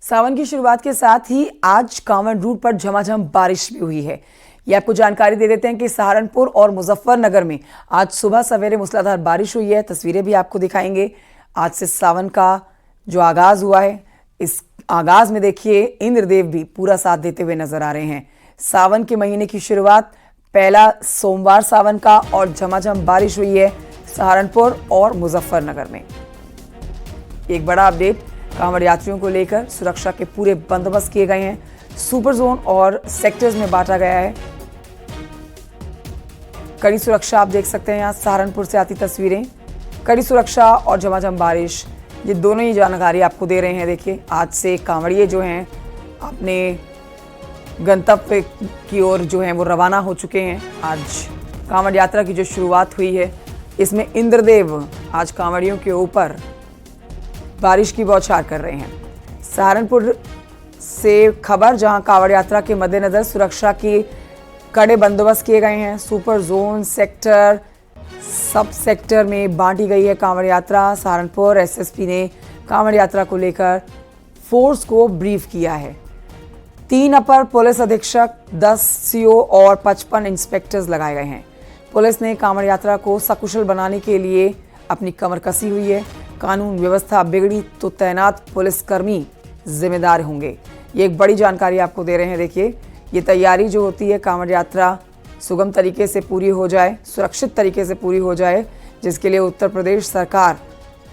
सावन की शुरुआत के साथ ही आज कांवड़ रूट पर झमाझम बारिश भी हुई है। ये आपको जानकारी दे देते हैं कि सहारनपुर और मुजफ्फरनगर में आज सुबह सवेरे मूसलाधार बारिश हुई है। तस्वीरें भी आपको दिखाएंगे। आज से सावन का जो आगाज हुआ है, इस आगाज में देखिए इंद्रदेव भी पूरा साथ देते हुए नजर आ रहे हैं। सावन के महीने की शुरुआत पहला सोमवार सावन का और झमाझम बारिश हुई है सहारनपुर और मुजफ्फरनगर में। एक बड़ा अपडेट कांवड़ यात्रियों को लेकर सुरक्षा के पूरे बंदोबस्त किए गए हैं। सुपर जोन और सेक्टर्स में बांटा गया है। कड़ी सुरक्षा आप देख सकते हैं। यहाँ सहारनपुर से आती तस्वीरें, कड़ी सुरक्षा और झमाझम बारिश, ये दोनों ही जानकारी आपको दे रहे हैं। देखिए आज से कांवड़िए जो हैं अपने गंतव्य की ओर जो हैं वो रवाना हो चुके हैं। आज कांवड़ यात्रा की जो शुरुआत हुई है, इसमें इंद्रदेव आज कांवड़ियों के ऊपर बारिश की बौछार कर रहे हैं। सहारनपुर से खबर, जहां कांवड़ यात्रा के मद्देनजर सुरक्षा की कड़े बंदोबस्त किए गए हैं। सुपर जोन, सेक्टर, सब सेक्टर में बांटी गई है कांवड़ यात्रा। सहारनपुर एसएसपी ने कांवड़ यात्रा को लेकर फोर्स को ब्रीफ किया है। 3 अपर पुलिस अधीक्षक, 10 सीओ और 55 इंस्पेक्टर्स लगाए गए हैं। पुलिस ने कांवड़ यात्रा को सकुशल बनाने के लिए अपनी कमर कसी हुई है। कानून व्यवस्था बिगड़ी तो तैनात पुलिसकर्मी जिम्मेदार होंगे। ये एक बड़ी जानकारी आपको दे रहे हैं। देखिए ये तैयारी जो होती है, कांवड़ यात्रा सुगम तरीके से पूरी हो जाए, सुरक्षित तरीके से पूरी हो जाए, जिसके लिए उत्तर प्रदेश सरकार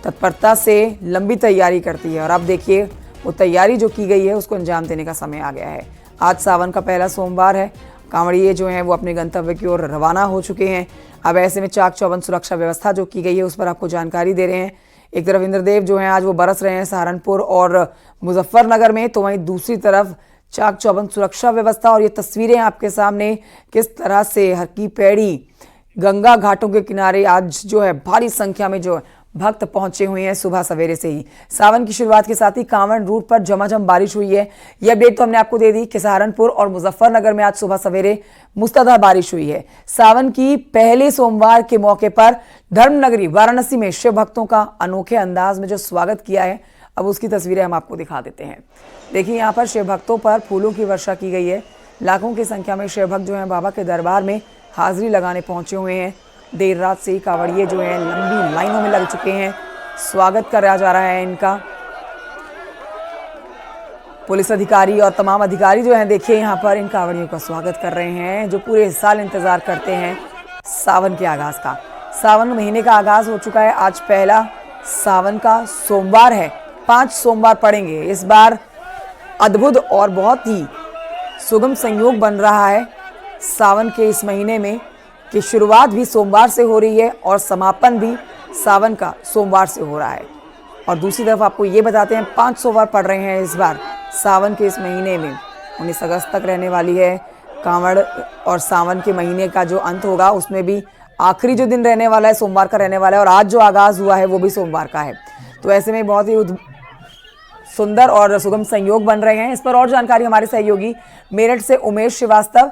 तत्परता से लंबी तैयारी करती है। और अब देखिए वो तैयारी जो की गई है उसको अंजाम देने का समय आ गया है। आज सावन का पहला सोमवार है। कांवड़िए जो हैं वो अपने गंतव्य की ओर रवाना हो चुके हैं। अब ऐसे में चाक चौबंद सुरक्षा व्यवस्था जो की गई है उस पर आपको जानकारी दे रहे हैं। एक तरफ इंद्रदेव जो हैं आज वो बरस रहे हैं सहारनपुर और मुजफ्फरनगर में, तो वहीं दूसरी तरफ चाक चौबंद सुरक्षा व्यवस्था। और ये तस्वीरें आपके सामने किस तरह से हर की पैड़ी गंगा घाटों के किनारे आज जो है भारी संख्या में जो भक्त पहुंचे हुए हैं सुबह सवेरे से ही। सावन की शुरुआत के साथ ही कांवड़ रूट पर झमाझम बारिश हुई है। यह अपडेट तो हमने आपको दे दी कि सहारनपुर और मुजफ्फरनगर में आज सुबह सवेरे मूसलाधार बारिश हुई है। सावन की पहले सोमवार के मौके पर धर्मनगरी वाराणसी में शिव भक्तों का अनोखे अंदाज में जो स्वागत किया है, अब उसकी तस्वीरें हम आपको दिखा देते हैं। देखिए यहाँ पर शिव भक्तों पर फूलों की वर्षा की गई है। लाखों की संख्या में शिव भक्त जो हैं बाबा के दरबार में हाजिरी लगाने पहुंचे हुए हैं। देर रात से ही कांवड़िए जो हैं लंबी लाइनों में लग चुके हैं। स्वागत करा जा रहा है इनका। पुलिस अधिकारी और तमाम अधिकारी जो हैं देखिए यहाँ पर इन कांवड़ियों का स्वागत कर रहे हैं, जो पूरे साल इंतजार करते हैं सावन के आगाज का। सावन महीने का आगाज हो चुका है। आज पहला सावन का सोमवार है। 5 सोमवार पड़ेंगे। इस बार अद्भुत और बहुत ही सुगम संयोग बन रहा है। सावन के इस महीने में की शुरुआत भी सोमवार से हो रही है और समापन भी सावन का सोमवार से हो रहा है। और दूसरी तरफ आपको ये बताते हैं 5 सोमवार पड़ रहे हैं इस बार सावन के इस महीने में। 19 अगस्त तक रहने वाली है कांवड़, और सावन के महीने का जो अंत होगा उसमें भी आखिरी जो दिन रहने वाला है सोमवार का रहने वाला है। और आज जो आगाज हुआ है वो भी सोमवार का है। तो ऐसे में बहुत ही सुंदर और सुगम संयोग बन रहे हैं। इस पर और जानकारी हमारे सहयोगी मेरठ से उमेश श्रीवास्तव,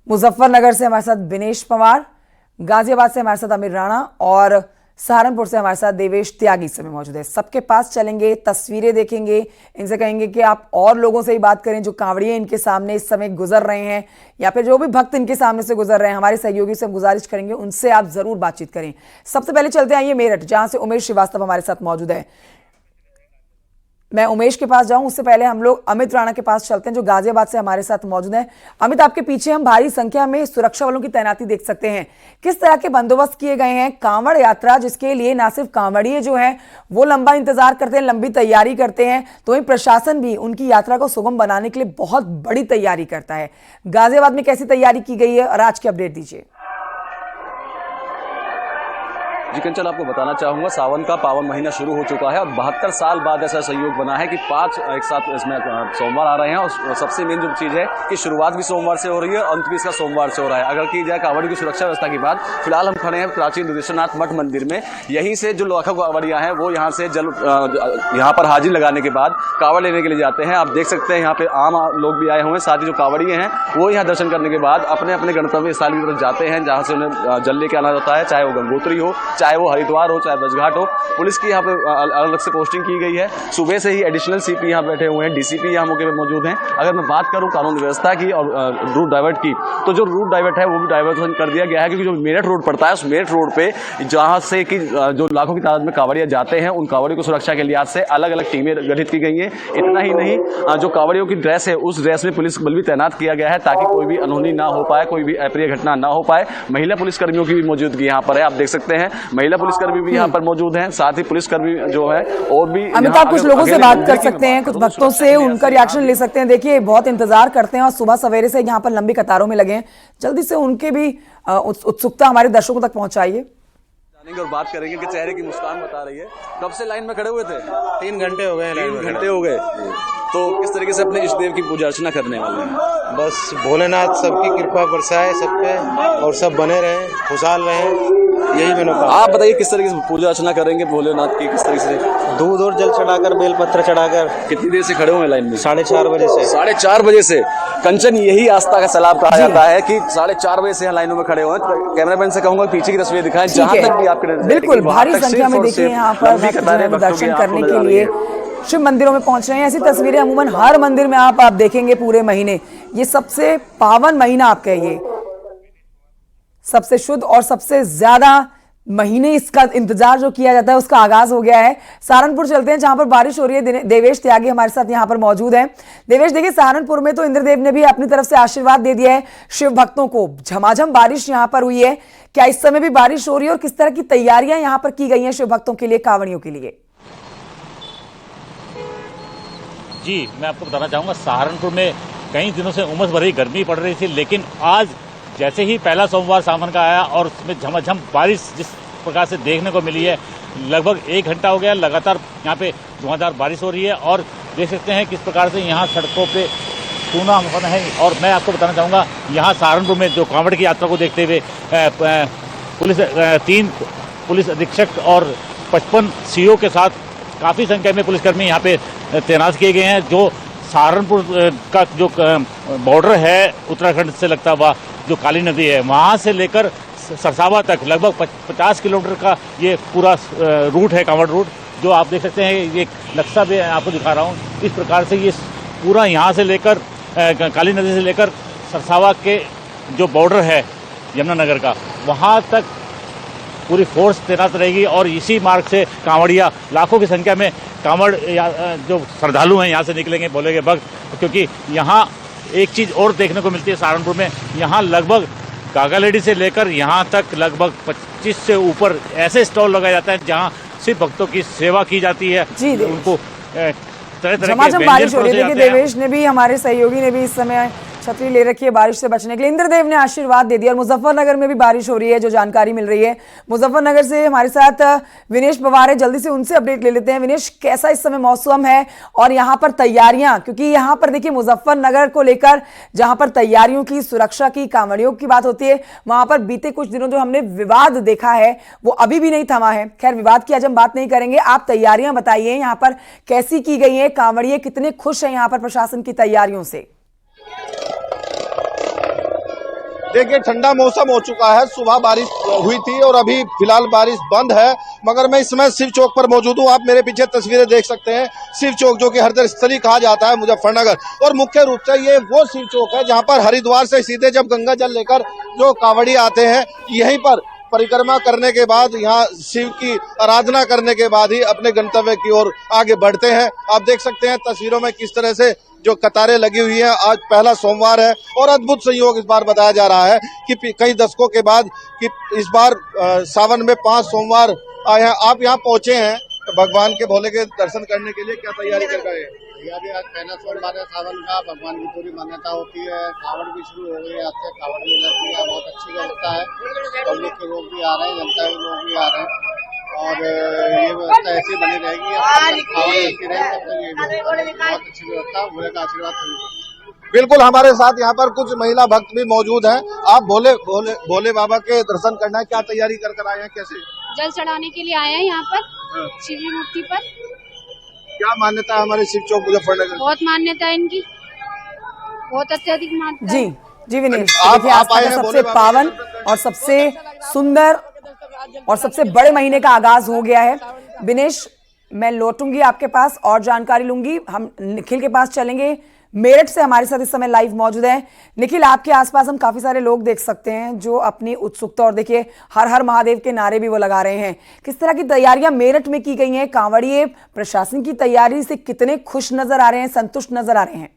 मुजफ्फरनगर से हमारे साथ विनेश पवार, गाजियाबाद से हमारे साथ अमीर राणा और सहारनपुर से हमारे साथ देवेश त्यागी इस समय मौजूद है। सबके पास चलेंगे, तस्वीरें देखेंगे, इनसे कहेंगे कि आप और लोगों से ही बात करें जो कांवड़िए इनके सामने इस समय गुजर रहे हैं, या फिर जो भी भक्त इनके सामने से गुजर रहे हैं। हमारे सहयोगी से हम गुजारिश करेंगे उनसे आप जरूर बातचीत करें। सबसे पहले चलते आइए मेरठ, जहां से उमेश श्रीवास्तव हमारे साथ मौजूद है। मैं उमेश के पास जाऊं उससे पहले हम लोग अमित राणा के पास चलते हैं जो गाजियाबाद से हमारे साथ मौजूद हैं। अमित, आपके पीछे हम भारी संख्या में सुरक्षा वालों की तैनाती देख सकते हैं। किस तरह के बंदोबस्त किए गए हैं? कांवड़ यात्रा जिसके लिए ना सिर्फ कांवड़िए जो हैं वो लंबा इंतजार करते हैं, लंबी तैयारी करते हैं, तो वहीं प्रशासन भी उनकी यात्रा को सुगम बनाने के लिए बहुत बड़ी तैयारी करता है। गाजियाबाद में कैसी तैयारी की गई है और आज की अपडेट दीजिए। जी कंचन, आपको बताना चाहूंगा सावन का पावन महीना शुरू हो चुका है और 72 साल बाद ऐसा संयोग बना है कि 5 एक साथ इसमें सोमवार आ रहे हैं। और सबसे मेन जो चीज है कि शुरुआत भी सोमवार से हो रही है, अंत भी इसका सोमवार से हो रहा है। अगर की जाए कांवड़ की सुरक्षा व्यवस्था की बात, फिलहाल हम खड़े हैं प्राचीन दुधेश्वरनाथ मठ मंदिर में। यहीं से जो लाखों कांवड़िया हैं वो यहाँ से यहाँ पर हाजिरी लगाने के बाद कांवड़ लेने के लिए जाते हैं। आप देख सकते हैं यहाँ पे आम लोग भी आए हुए हैं, साथ ही जो कांवड़िए हैं वो यहाँ दर्शन करने के बाद अपने अपने गंतव्य स्थल की तरफ जाते हैं, जहाँ से उन्हें जल लेके आना होता है, चाहे वो गंगोत्री हो चाहे वो हरिद्वार हो चाहे बजघाट हो। पुलिस की यहाँ पे अलग से पोस्टिंग की गई है। सुबह से ही एडिशनल सीपी यहाँ बैठे हुए हैं, डीसीपी यहाँ मौके पे मौजूद हैं। अगर मैं बात करूँ कानून व्यवस्था की और रूट डाइवर्ट की, तो जो रूट डाइवर्ट है वो भी डाइवर्सन कर दिया गया है, क्योंकि जो मेरठ रोड पड़ता है उस मेरठ रोड पे जहाँ से कि जो लाखों की तादाद में कांवड़िया जाते हैं, उन कांवड़ियों को सुरक्षा के लिहाज से अलग अलग टीमें गठित की गई हैं। इतना ही नहीं, जो कांवड़ियों की ड्रेस है उस ड्रेस में पुलिस बल भी तैनात किया गया है, ताकि कोई भी अनहोनी ना हो पाए, कोई भी अप्रिय घटना ना हो पाए। महिला पुलिसकर्मियों की भी मौजूदगी यहाँ पर है, आप देख सकते हैं महिला पुलिसकर्मी भी यहाँ पर मौजूद हैं। साथ ही पुलिसकर्मी जो है और भी अमिताभ कुछ लोगों से बात कर सकते हैं, कुछ भक्तों से उनका रिएक्शन ले सकते हैं। देखिए बहुत इंतजार करते हैं और सुबह सवेरे से यहाँ पर लंबी कतारों में लगे हैं, जल्दी से उनके भी उत्सुकता हमारे दर्शकों तक पहुंचाइए। जानेंगे और बात करेंगे कि चेहरे की मुस्कान बता रही है। कब से लाइन में खड़े हुए थे? 3 घंटे हो गए। 3 घंटे हो गए। तो किस तरीके से अपने इष्ट देव की पूजा अर्चना करने वाले हैं? बस भोलेनाथ सबकी कृपा बरसाए सब पे और सब बने रहें, खुशहाल रहें, यही मैंने कहा। आप बताइए किस तरीके से पूजा अर्चना करेंगे भोलेनाथ की, किस तरीके से? दूध और जल चढ़ाकर, बेलपत्र चढ़ाकर। कितनी देर से खड़े हुए लाइन में? 4:30 बजे से। 4:30 बजे से। कंचन, यही आस्था का सैलाब कहा जाता है कि 4:30 बजे से लाइनों में खड़े हुए हैं। कैमरामैन से कहूंगा पीछे की तस्वीर दिखाएं, जहां तक भी आपके बिल्कुल भारी संख्या में देखिए यहाँ पर दर्शन करने के लिए शिव मंदिरों में पहुंच रहे हैं। ऐसी तस्वीरें अमूमन हर मंदिर में आप देखेंगे पूरे महीने। ये सबसे पावन महीना आपका, ये सबसे शुद्ध और सबसे ज्यादा महीने इसका इंतजार जो किया जाता है उसका आगाज हो गया है। सहारनपुर चलते हैं जहां पर बारिश हो रही है। देवेश त्यागी हमारे साथ यहां पर मौजूद हैं। देवेश, देखिए सहारनपुर में तो इंद्रदेव ने भी अपनी तरफ से आशीर्वाद दे दिया है शिव भक्तों को। झमाझम बारिश यहां पर हुई है, क्या इस समय भी बारिश हो रही है और किस तरह की तैयारियां यहां पर की गई हैं शिव भक्तों के लिए, कांवड़ियों के लिए? जी, मैं आपको बताना चाहूँगा सहारनपुर में कई दिनों से उमस भरी गर्मी पड़ रही थी, लेकिन आज जैसे ही पहला सोमवार सावन का आया और उसमें झमाझम बारिश जिस प्रकार से देखने को मिली है, लगभग 1 घंटा हो गया लगातार यहाँ पे धुआंधार बारिश हो रही है और देख सकते हैं किस प्रकार से यहाँ सड़कों पे सूना मौसम है। और मैं आपको बताना चाहूँगा यहाँ सहारनपुर में जो कांवड़ की यात्रा को देखते हुए पुलिस 3 पुलिस अधीक्षक और 55 सीओ के साथ काफ़ी संख्या में पुलिसकर्मी यहाँ पे तैनात किए गए हैं। जो सहारनपुर का जो बॉर्डर है उत्तराखंड से लगता हुआ जो काली नदी है, वहाँ से लेकर सरसावा तक लगभग 50 किलोमीटर का ये पूरा रूट है, कांवड़ रूट, जो आप देख सकते हैं। ये नक्शा भी आपको दिखा रहा हूँ। इस प्रकार से ये पूरा यहाँ से लेकर काली नदी से लेकर सरसावा के जो बॉर्डर है यमुनानगर का, वहाँ तक पूरी फोर्स तैनात रहेगी और इसी मार्ग से कांवड़िया लाखों की संख्या में कांवड़ जो श्रद्धालु हैं यहाँ से निकलेंगे भोले के भक्त। क्योंकि यहाँ एक चीज़ और देखने को मिलती है सहारनपुर में, यहाँ लगभग कागालेडी से लेकर यहाँ तक लगभग 25 से ऊपर ऐसे स्टॉल लगाया जाता है जहाँ सिर्फ भक्तों की सेवा की जाती है। उनको तरह तरह के बारिश हो रही है। देखिए देवेश ने भी, हमारे सहयोगी ने भी इस समय छतरी ले रखी है बारिश से बचने के लिए। इंद्रदेव ने आशीर्वाद दे दिया और मुजफ्फरनगर में भी बारिश हो रही है, जो जानकारी मिल रही है। मुजफ्फरनगर से हमारे साथ विनेश पवार है, जल्दी से उनसे अपडेट ले लेते हैं। विनेश, कैसा इस समय मौसम है और यहाँ पर तैयारियां, क्योंकि यहाँ पर देखिए मुजफ्फरनगर को लेकर जहां पर तैयारियों की, सुरक्षा की, कांवड़ियों की बात होती है, वहां पर बीते कुछ दिनों जो हमने विवाद देखा है वो अभी भी नहीं थमा है। खैर विवाद की आज हम बात नहीं करेंगे, आप तैयारियां बताइए यहाँ पर कैसी की गई है, कांवड़िए कितने खुश हैं यहाँ पर प्रशासन की तैयारियों से? देखिए ठंडा मौसम हो चुका है, सुबह बारिश हुई थी और अभी फिलहाल बारिश बंद है, मगर मैं इस समय शिव चौक पर मौजूद हूँ। आप मेरे पीछे तस्वीरें देख सकते हैं। शिव चौक जो कि हरिद्वार स्थली कहा जाता है मुजफ्फरनगर, और मुख्य रूप से ये वो शिव चौक है जहाँ पर हरिद्वार से सीधे जब गंगा जल लेकर जो कांवड़ी आते हैं, यहीं पर परिक्रमा करने के बाद, यहाँ शिव की आराधना करने के बाद ही अपने गंतव्य की ओर आगे बढ़ते हैं। आप देख सकते हैं तस्वीरों में किस तरह से जो कतारें लगी हुई हैं। आज पहला सोमवार है और अद्भुत संयोग इस बार बताया जा रहा है कि कई दशकों के बाद कि इस बार सावन में 5 सोमवार आए हैं। आप यहाँ पहुंचे हैं भगवान के भोले के दर्शन करने के लिए, क्या तैयारी कर रहे हैं? तैयारी आज पहला सोमवार है सावन का, भगवान की पूरी मान्यता होती है। कांवड़ भी शुरू हो गई है, आज से कांवड़ भी लगती है, बहुत अच्छी व्यवस्था है। पब्लिक के लोग भी आ रहे हैं, जनता के लोग भी आ रहे हैं और ये व्यवस्था ऐसी बनी रहेगी, कांवड़ ऐसी रहेगी, बहुत अच्छी व्यवस्था, भोले का आशीर्वाद सभी। बिल्कुल, हमारे साथ यहाँ पर कुछ महिला भक्त भी मौजूद हैं। आप भोले बाबा के दर्शन करना है, क्या तैयारी कर आए हैं, कैसे? जल चढ़ाने के लिए आए हैं यहाँ पर शिव जी मूर्ति पर। क्या मान्यता है हमारे शिव चौक मुजफ्फरनगर? बहुत मान्यता है इनकी, बहुत अत्यधिक मान्यता। जी विनेश, देखिए आस्था का सबसे पावन और सबसे सुंदर और सबसे बड़े महीने का आगाज हो गया है। दिनेश, मैं लौटूंगी आपके पास और जानकारी लूंगी। हम निखिल के पास चलेंगे, मेरठ से हमारे साथ इस समय लाइव मौजूद है। निखिल, आपके आसपास हम काफी सारे लोग देख सकते हैं जो अपनी उत्सुकता और देखिए हर हर महादेव के नारे भी वो लगा रहे हैं। किस तरह की तैयारियां मेरठ में की गई हैं? कांवड़िए प्रशासन की तैयारी से कितने खुश नजर आ रहे हैं, संतुष्ट नजर आ रहे हैं?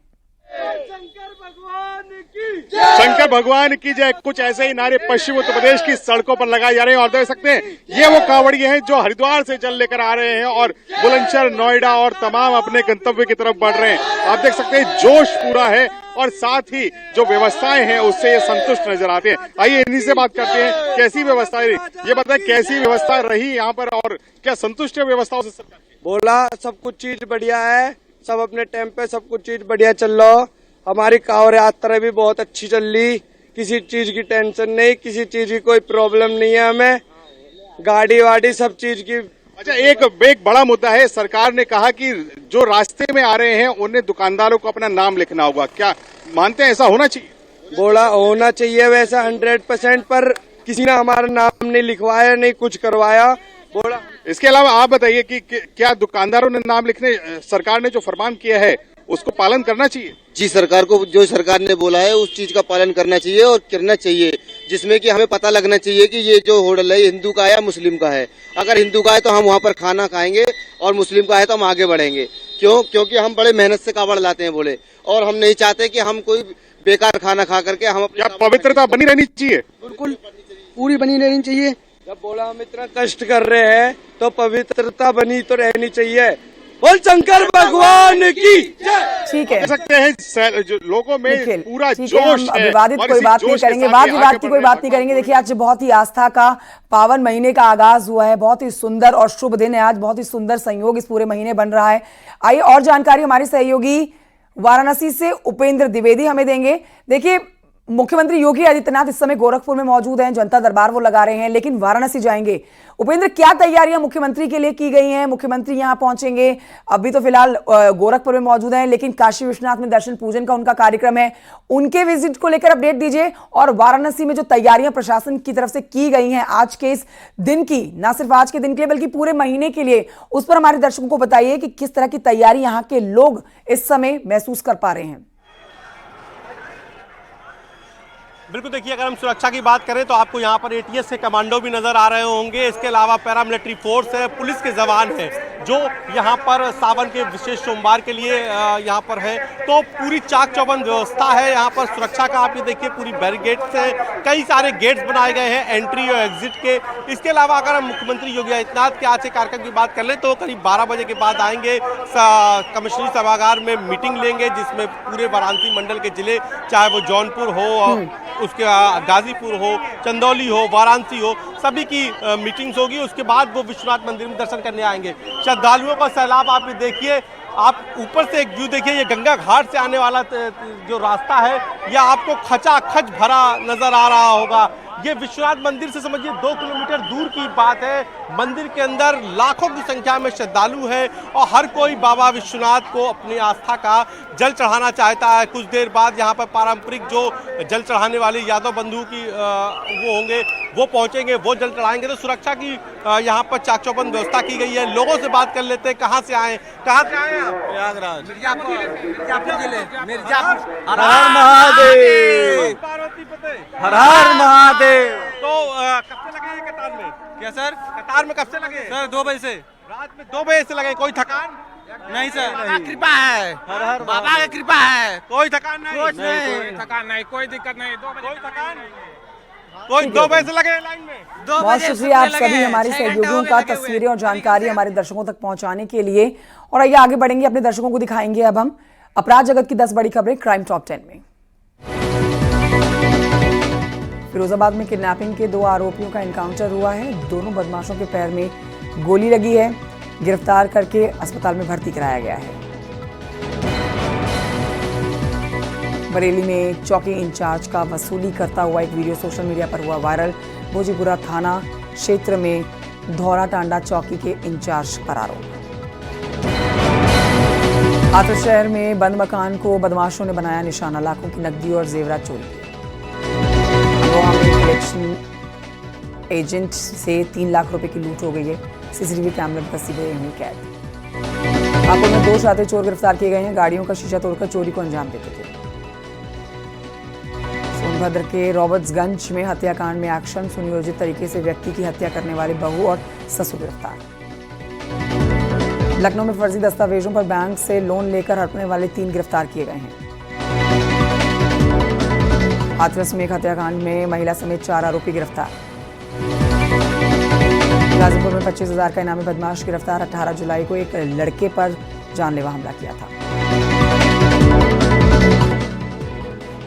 शंकर भगवान की जय, कुछ ऐसे ही नारे पश्चिम उत्तर प्रदेश की सड़कों पर लगाए जा रहे हैं। और देख सकते हैं ये वो कांवड़िए हैं जो हरिद्वार से जल लेकर आ रहे हैं और बुलंदशहर, नोएडा और तमाम अपने गंतव्य की तरफ बढ़ रहे हैं। आप देख सकते हैं जोश पूरा है और साथ ही जो व्यवस्थाएं हैं उससे ये संतुष्ट नजर आते हैं। आइए इन्हीं से बात करते हैं, कैसी व्यवस्थाएं रही, ये बताएं कैसी व्यवस्था रही यहाँ पर और क्या संतुष्ट है व्यवस्थाओं से? बोला सब कुछ चीज बढ़िया है, सब अपने टाइम पे सब कुछ चीज बढ़िया चल रहा। हमारी कांवड़ यात्रा भी बहुत अच्छी चल रही, किसी चीज की टेंशन नहीं, किसी चीज की कोई प्रॉब्लम नहीं है हमें, गाड़ी वाड़ी सब चीज की। अच्छा, एक बड़ा मुद्दा है, सरकार ने कहा कि जो रास्ते में आ रहे हैं उन्हें दुकानदारों को अपना नाम लिखना होगा, क्या मानते हैं ऐसा होना चाहिए? बोला होना चाहिए वैसा 100%, पर किसी ने हमारा नाम नहीं लिखवाया, नहीं कुछ करवाया। बोला इसके अलावा आप बताइए कि क्या दुकानदारों ने नाम लिखने, सरकार ने जो फरमान किया है उसको पालन करना चाहिए? जी, सरकार को जो सरकार ने बोला है उस चीज का पालन करना चाहिए और करना चाहिए, जिसमें कि हमें पता लगना चाहिए कि ये जो होटल है हिंदू का है या मुस्लिम का है। अगर हिंदू का है तो हम वहाँ पर खाना खाएंगे और मुस्लिम का है तो हम आगे बढ़ेंगे। क्योंकि हम बड़े मेहनत से कावड़ लाते हैं बोले, और हम नहीं चाहते कि हम कोई बेकार खाना खा करके हम क्या पवित्रता बनी रहनी चाहिए? बिल्कुल पूरी बनी रहनी चाहिए। जब बोला हम इतना कष्ट कर रहे हैं तो पवित्रता बनी तो रहनी चाहिए। बोल शंकर भगवान की जय। ठीक है, कह सकते हैं जो लोगों में पूरा जोश है। विवादित कोई बात नहीं करेंगे, वाद विवाद की कोई बात नहीं करेंगे। देखिए, आज बहुत ही आस्था का पावन महीने का आगाज हुआ है, बहुत ही सुंदर और शुभ दिन है आज, बहुत ही सुंदर संयोग इस पूरे महीने बन रहा है। आइए और जानकारी हमारे सहयोगी वाराणसी से उपेंद्र द्विवेदी हमें देंगे। देखिए, मुख्यमंत्री योगी आदित्यनाथ इस समय गोरखपुर में मौजूद हैं, जनता दरबार वो लगा रहे हैं, लेकिन वाराणसी जाएंगे। उपेंद्र, क्या तैयारियां मुख्यमंत्री के लिए की गई हैं? मुख्यमंत्री यहां पहुंचेंगे, अभी तो फिलहाल गोरखपुर में मौजूद हैं, लेकिन काशी विश्वनाथ में दर्शन पूजन का उनका कार्यक्रम है, उनके विजिट को लेकर अपडेट दीजिए। और वाराणसी में जो तैयारियां प्रशासन की तरफ से की गई हैं आज के इस दिन की, ना सिर्फ आज के दिन के लिए बल्कि पूरे महीने के लिए, उस पर हमारे दर्शकों को बताइए कि किस तरह की तैयारी यहाँ के लोग इस समय महसूस कर पा रहे हैं। बिल्कुल, देखिए अगर हम सुरक्षा की बात करें तो आपको यहाँ पर एटीएस से कमांडो भी नजर आ रहे होंगे, इसके अलावा पैरामिलिट्री फोर्स है, पुलिस के जवान हैं जो यहाँ पर सावन के विशेष सोमवार के लिए यहाँ पर है। तो पूरी चाक चौबंद व्यवस्था है यहाँ पर सुरक्षा का। आप ये देखिए पूरी बैरिकेड्स है, कई सारे गेट्स बनाए गए हैं एंट्री और एग्जिट के। इसके अलावा अगर हम मुख्यमंत्री योगी आदित्यनाथ के आज के कार्यक्रम की बात कर लें तो करीब 12 बजे के बाद आएंगे, कमिश्नरी सभागार में मीटिंग लेंगे जिसमें पूरे वाराणसी मंडल के जिले, चाहे वो जौनपुर हो, उसके गाजीपुर हो, चंदौली हो, वाराणसी हो, सभी की मीटिंग्स होगी। उसके बाद वो विश्वनाथ मंदिर में दर्शन करने आएंगे। श्रद्धालुओं का सैलाब आप ये देखिए, आप ऊपर से एक व्यू देखिए, ये गंगा घाट से आने वाला जो रास्ता है यह आपको खचाखच भरा नजर आ रहा होगा। ये विश्वनाथ मंदिर से समझिए 2 किलोमीटर दूर की बात है। मंदिर के अंदर लाखों की संख्या में श्रद्धालु है और हर कोई बाबा विश्वनाथ को अपनी आस्था का जल चढ़ाना चाहता है। कुछ देर बाद यहाँ पर पारंपरिक जो जल चढ़ाने वाले यादव बंधु की वो होंगे, वो पहुँचेंगे, वो जल चढ़ाएंगे। तो सुरक्षा की यहाँ पर चाक चौबंद व्यवस्था की गई है। लोगों से बात कर लेते हैं, कहाँ से आए, कहाँ से आए आप? प्रयागराज, मिर्जापुर जिले, मिर्जापुर। हर हर महादेव, पार्वती फतेह, हर हर महादेव। तो कब से लगे ये कतार में? क्या सर? कतार में कब से लगे? सर 2 बजे से। रात में 2 बजे से लगे। कोई थकान नहीं सर? बाबा कृपा है, हर हर बाबा की कृपा है, कोई थकान नहीं, कुछ नहीं, कोई थकान नहीं, कोई दिक्कत नहीं। 2 बजे कोई थकान, कोई 2 बजे से लगे लाइन में। बहुत शुक्रिया आप सभी हमारे सहयोगियों का तस्वीरें और जानकारी हमारे दर्शकों तक पहुंचाने के लिए। और आइए आगे बढ़ेंगे, अपने दर्शकों को दिखाएंगे अब हम अपराध जगत की 10 बड़ी खबरें क्राइम टॉप 10 में। फिरोजाबाद में किडनैपिंग के 2 आरोपियों का एनकाउंटर हुआ है। दोनों बदमाशों के पैर में गोली लगी है, गिरफ्तार करके अस्पताल में भर्ती कराया गया है। बरेली में चौकी इंचार्ज का वसूली करता हुआ एक वीडियो सोशल मीडिया पर हुआ वायरल। भोजीपुरा थाना क्षेत्र में धौरा टांडा चौकी के इंचार्ज पर आरोप। आतर शहर में बंद मकान को बदमाशों ने बनाया निशाना, लाखों की नकदी और जेवरात चोरी। एजेंट से 3 लाख रुपए की लूट हो गई है। सीसीटीवी कैमरे में तस्वीरें हुई कैद। हापुड़ में 2 शातिर चोर गिरफ्तार किए गए हैं। गाड़ियों का शीशा तोड़कर चोरी को अंजाम देते थे। सोनभद्र के रॉबर्ट्सगंज में हत्याकांड में एक्शन। सुनियोजित तरीके से व्यक्ति की हत्या करने वाले बहू और ससुर गिरफ्तार। लखनऊ में फर्जी दस्तावेजों पर बैंक से लोन लेकर हड़पने वाले 3 गिरफ्तार किए गए हैं। हाथरस में एक हत्याकांड में महिला समेत 4 आरोपी गिरफ्तार। गाजीपुर में 25,000 का इनामी बदमाश गिरफ्तार। 18 जुलाई को एक लड़के पर जानलेवा हमला किया था।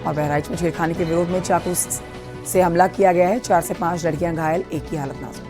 और बहराइच में छेड़खानी के विरोध में चाकू से हमला किया गया है। 4 से 5 लड़कियां घायल, एक की हालत नाजुक।